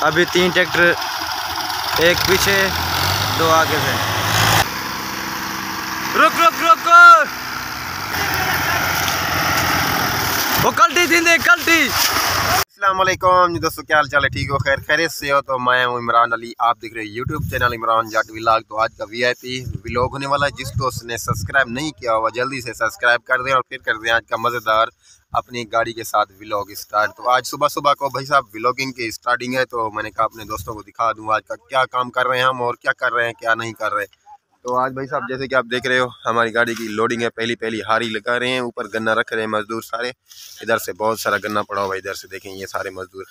अभी 3 ट्रैक्टर, एक पीछे 2 आगे से। रुक रुक रुक, वो कल्टी थी दे कल्टी। अस्सलाम वालेकुम जी दोस्तों, क्या हाल चाल है? ठीक हो, खैर खैरियत से हो? तो मैं हूँ इमरान अली, आप देख रहे हैं YouTube channel Imran Jat vlog. तो आज का वीआईपी व्लॉग होने वाला है। जिस दोस्त ने सब्सक्राइब नहीं किया हुआ जल्दी से सब्सक्राइब कर दें और फिर कर दें आज का मज़ेदार अपनी गाड़ी के साथ व्लॉग स्टार्ट। तो आज सुबह सुबह को भाई साहब व्लॉगिंग की स्टार्टिंग है, तो मैंने कहा अपने दोस्तों को दिखा दूँ आज का क्या काम कर रहे हैं हम और क्या कर रहे हैं क्या नहीं कर रहे। तो आज भाई साहब जैसे कि आप देख रहे हो हमारी गाड़ी की लोडिंग है, पहली हारी लगा रहे हैं, ऊपर गन्ना रख रहे हैं मजदूर सारे। इधर से बहुत सारा गन्ना पड़ा हुआ है, इधर से देखें ये सारे मजदूर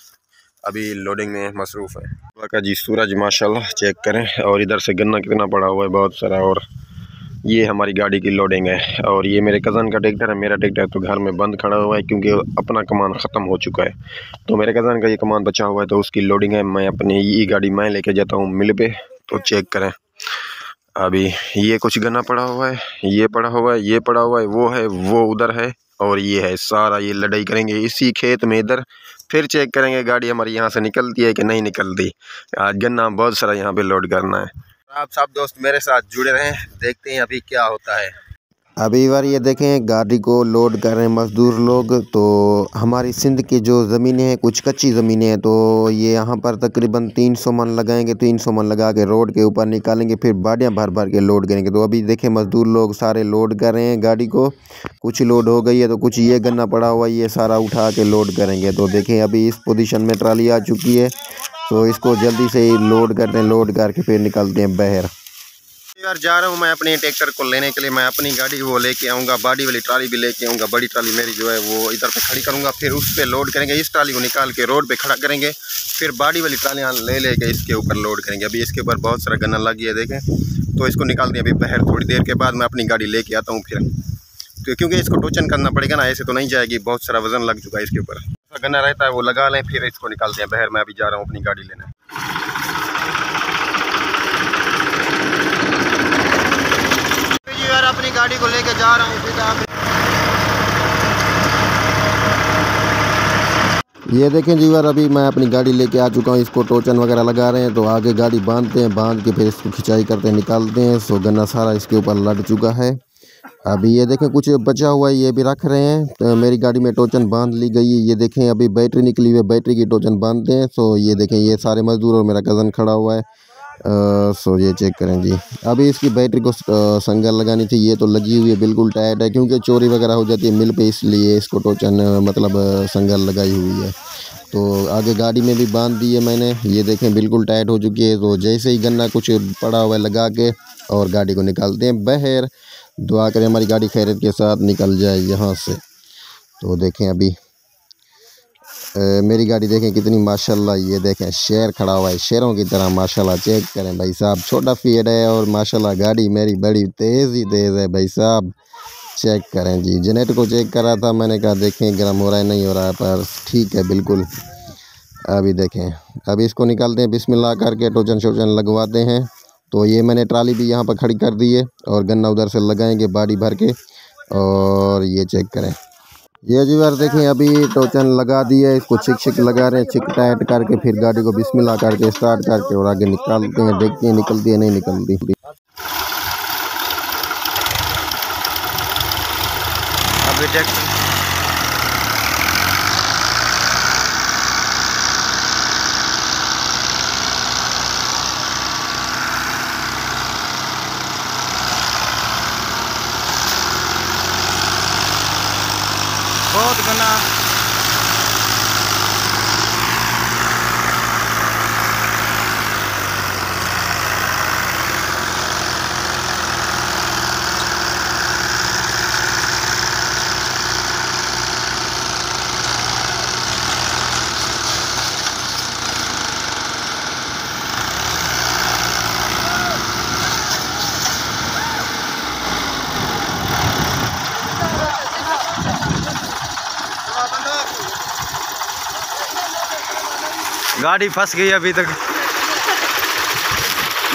अभी लोडिंग में मसरूफ़ है। का जी सूरज माशाल्लाह चेक करें, और इधर से गन्ना कितना पड़ा हुआ है बहुत सारा। और ये हमारी गाड़ी की लोडिंग है, और ये मेरे कज़न का ट्रैक्टर है। मेरा ट्रैक्टर तो घर में बंद खड़ा हुआ है क्योंकि अपना कमान ख़त्म हो चुका है। तो मेरे कज़न का ये कमान बचा हुआ है, तो उसकी लोडिंग है। मैं अपनी ये गाड़ी मैं लेके जाता हूँ मिल पे। तो चेक करें अभी ये कुछ गन्ना पड़ा हुआ है, ये पड़ा हुआ है, ये पड़ा हुआ है, वो उधर है, और ये है सारा। ये लड़ाई करेंगे इसी खेत में इधर, फिर चेक करेंगे गाड़ी हमारी यहाँ से निकलती है कि नहीं निकलती। आज गन्ना बहुत सारा यहाँ पे लोड करना है। आप सब दोस्त मेरे साथ जुड़े रहें, देखते हैं अभी क्या होता है। अभी बार ये देखें गाड़ी को लोड कर रहे हैं मज़दूर लोग। तो हमारी सिंध की जो ज़मीनें हैं कुछ कच्ची ज़मीनें हैं, तो ये यहाँ पर तकरीबन 300 मन लगाएंगे। 300 मन लगा के रोड के ऊपर निकालेंगे, फिर बाड़ियाँ भर भर के लोड करेंगे। तो अभी देखें मज़दूर लोग सारे लोड कर रहे हैं गाड़ी को। कुछ लोड हो गई है, तो कुछ ये गन्ना पड़ा हुआ है, ये सारा उठा के लोड करेंगे। तो देखें अभी इस पोजीशन में ट्राली आ चुकी है, तो इसको जल्दी से ही लोड करते हैं। लोड करके फिर निकलते हैं बहर। यार जा रहा हूँ मैं अपने ट्रैक्टर को लेने के लिए। मैं अपनी गाड़ी वो लेके आऊँगा, बाडी वाली ट्राली भी लेके आऊँगा। बड़ी ट्राली मेरी जो है वो इधर पे खड़ी करूँगा, फिर उस पे लोड करेंगे। इस ट्राली को निकाल के रोड पे खड़ा करेंगे, फिर बाडी वाली ट्रालियाँ ले लेके इसके ऊपर लोड करेंगे। अभी इसके ऊपर बहुत सारा गन्ना लग गया है देखें, तो इसको निकाल दें अभी बहर। थोड़ी देर के बाद मैं अपनी गाड़ी लेके आता हूँ फिर, तो क्योंकि इसको टोचन करना पड़ेगा ना, ऐसे तो नहीं जाएगी। बहुत सारा वजन लग चुका है इसके ऊपर। गन्ना रहता है वो लगा लें, फिर इसको निकालते हैं बहर। मैं अभी जा रहा हूँ अपनी गाड़ी लेने। यार अपनी गाड़ी को लेके जा रहा हूँ सीधा। ये देखें जी यार अभी मैं अपनी गाड़ी लेके आ चुका हूँ। इसको टोचन वगैरह लगा रहे हैं, तो आगे गाड़ी बांधते हैं, बांध के फिर इसको खिंचाई करते हैं, निकालते हैं। सो गन्ना सारा इसके ऊपर लग चुका है। अभी ये देखें कुछ बचा हुआ है, ये भी रख रहे हैं। तो मेरी गाड़ी में टोचन बांध ली गई है। ये देखें अभी बैटरी निकली हुई है, बैटरी की टोचन बांधते हैं। सो ये देखें ये सारे मजदूर और मेरा कज़न खड़ा हुआ है। सो ये चेक करें जी। अभी इसकी बैटरी को संगल लगानी थी, ये तो लगी हुई है, बिल्कुल टाइट है क्योंकि चोरी वगैरह हो जाती है मिल पे, इसलिए इसको टोचन मतलब संगल लगाई हुई है। तो आगे गाड़ी में भी बांध दी है मैंने। ये देखें बिल्कुल टाइट हो चुकी है। तो जैसे ही गन्ना कुछ पड़ा हुआ है लगा के और गाड़ी को निकालते हैं बहर। दुआ करें हमारी गाड़ी खैरियत के साथ निकल जाए यहाँ से। तो देखें अभी मेरी गाड़ी देखें कितनी माशाल्लाह, ये देखें शेर खड़ा हुआ है शेरों की तरह माशाल्लाह। चेक करें भाई साहब, छोटा फीड है और माशाल्लाह गाड़ी मेरी बड़ी तेज़ है भाई साहब। चेक करें जी, जनरेटर को चेक करा था मैंने, कहा देखें गर्म हो रहा है नहीं हो रहा है, पर ठीक है बिल्कुल। अभी देखें अभी इसको निकालते हैं, बिस्मिल्लाह करके टोचन शोचन लगवाते हैं। तो ये मैंने ट्राली भी यहाँ पर खड़ी कर दी है, और गन्ना उधर से लगाएंगे बाड़ी भर के। और ये चेक करें ये जी यार देखें अभी टोचन लगा दी है, इसको छिक लगा रहे हैं। छिक टाइट करके फिर गाड़ी को बिस्मिल्लाह करके स्टार्ट करके और आगे निकालते हैं, देखते हैं निकलती है नहीं निकलती। अभी ट्रैक्टर बहुत गन्ना गाड़ी फंस गई अभी तक।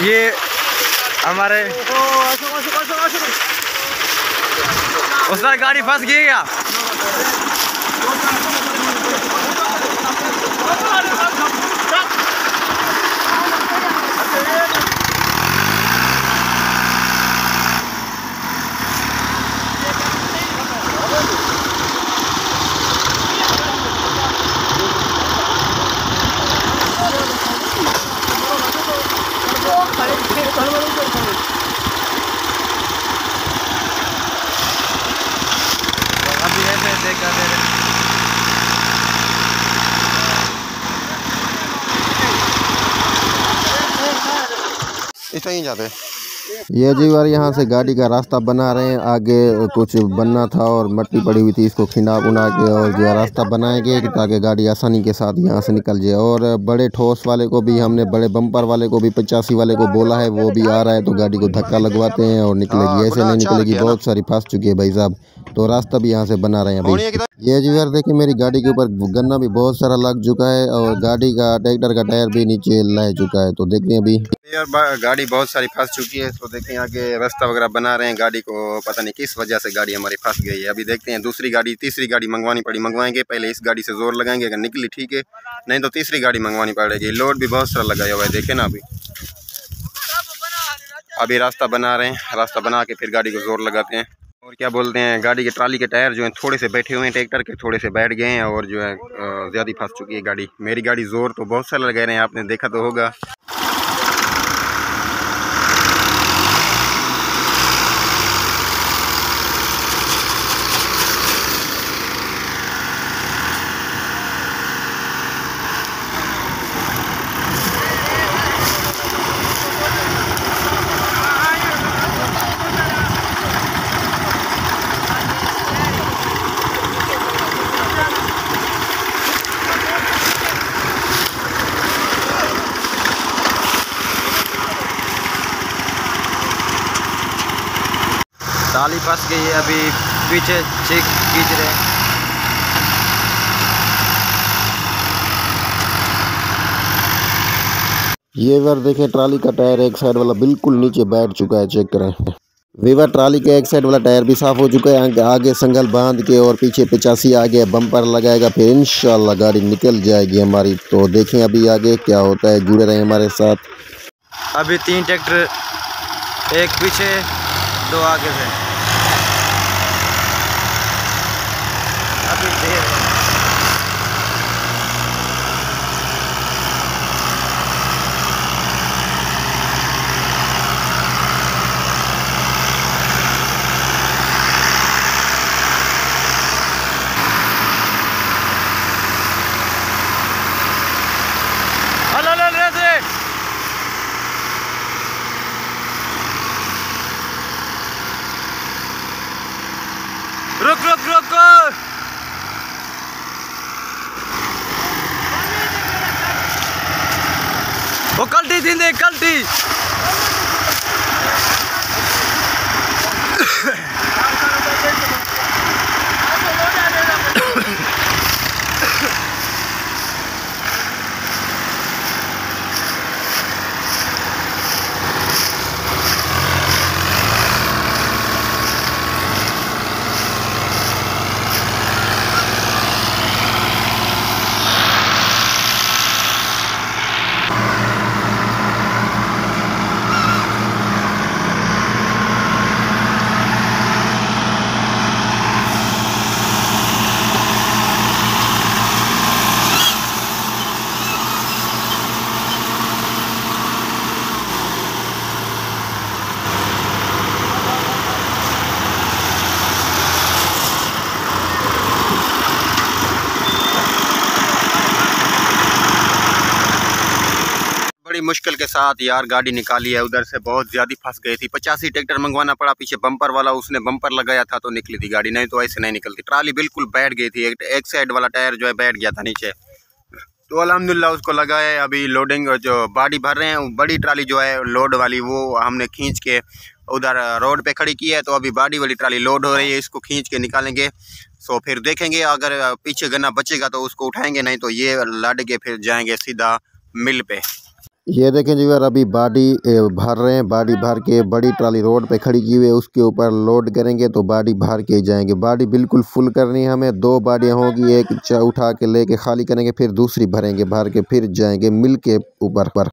ये हमारे उस पर गाड़ी फंस गई क्या? कहीं जाते। ये जी बार यहाँ से गाड़ी का रास्ता बना रहे हैं, आगे कुछ बनना था और मिट्टी पड़ी हुई थी, इसको खिंडा उना के और जो है रास्ता बनाएंगे ताकि गाड़ी आसानी के साथ यहाँ से निकल जाए। और बड़े ठोस वाले को भी हमने, बड़े बम्पर वाले को भी 85 वाले को बोला है, वो भी आ रहा है, तो गाड़ी को धक्का लगवाते हैं और निकलेगी, ऐसे नहीं निकलेगी, बहुत सारी फंस चुकी है भाई साहब। तो रास्ता भी यहाँ से बना रहे हैं भाई। ये जी यार देखिए मेरी गाड़ी के ऊपर गन्ना भी बहुत सारा लग चुका है और गाड़ी का, ट्रैक्टर का टायर भी नीचे लग चुका है। तो देखते हैं अभी यार गाड़ी बहुत सारी फंस चुकी है। तो देखते हैं आगे रास्ता वगैरह बना रहे हैं, गाड़ी को पता नहीं किस वजह से गाड़ी हमारी फंस गई है। अभी देखते हैं दूसरी गाड़ी, तीसरी गाड़ी मंगवानी पड़ी, मंगवाएंगे, पहले इस गाड़ी से जोर लगाएंगे, अगर निकली ठीक है, नहीं तो तीसरी गाड़ी मंगवानी पड़ेगी। लोड भी बहुत सारा लगाया हुआ है, देखे ना। अभी रास्ता बना रहे हैं, रास्ता बना के फिर गाड़ी को जोर लगाते हैं। और क्या बोलते हैं, गाड़ी के ट्राली के टायर जो हैं थोड़े से बैठे हुए हैं, ट्रैक्टर के थोड़े से बैठ गए हैं और जो है ज़्यादा फंस चुकी है गाड़ी। मेरी गाड़ी जोर तो बहुत सारा लगा रहे हैं, आपने देखा तो होगा। टाली फंस गई है, अभी पीछे चेक खींच रहे हैं। ये बार देखें ट्राली का टायर एक साइड वाला बिल्कुल नीचे बैठ चुका है, चेक करें। वीवर ट्राली का एक साइड वाला टायर भी साफ़ हो चुका है, आगे संगल बांध के और पीछे 85 आगे बम्पर लगाएगा, फिर इंशाल्लाह गाड़ी निकल जाएगी हमारी। तो देखें अभी आगे क्या होता है, जुड़े रहें हमारे साथ। अभी 3 ट्रैक्टर, एक पीछे 2 आगे से। अभी देर है। रुक रुक रुक, वो कल्टी थी, देख कल्टी। बड़ी मुश्किल के साथ यार गाड़ी निकाली है, उधर से बहुत ज़्यादा फंस गई थी। 85 ट्रैक्टर मंगवाना पड़ा, पीछे बम्पर वाला उसने बम्पर लगाया था तो निकली थी गाड़ी, नहीं तो ऐसे नहीं निकलती। ट्राली बिल्कुल बैठ गई थी, एक साइड वाला टायर जो है बैठ गया था नीचे, तो अल्हम्दुलिल्लाह उसको लगाए। अभी लोडिंग जो बाड़ी भर रहे हैं, बड़ी ट्राली जो है लोड वाली वो हमने खींच के उधर रोड पे खड़ी की है, तो अभी बाड़ी वाली ट्राली लोड हो रही है, इसको खींच के निकालेंगे। सो फिर देखेंगे, अगर पीछे गन्ना बचेगा तो उसको उठाएंगे, नहीं तो ये लाद के फिर जाएंगे सीधा मिल पे। ये देखें जी यार अभी बाड़ी भर रहे हैं, बाड़ी भर के बड़ी ट्राली रोड पे खड़ी की हुई है, उसके ऊपर लोड करेंगे तो बाड़ी भर के जाएंगे। बाड़ी बिल्कुल फुल करनी है हमें, 2 बाड़ियाँ होगी, एक उठा के लेके खाली करेंगे, फिर दूसरी भरेंगे, भर के फिर जाएंगे मिल के ऊपर पर।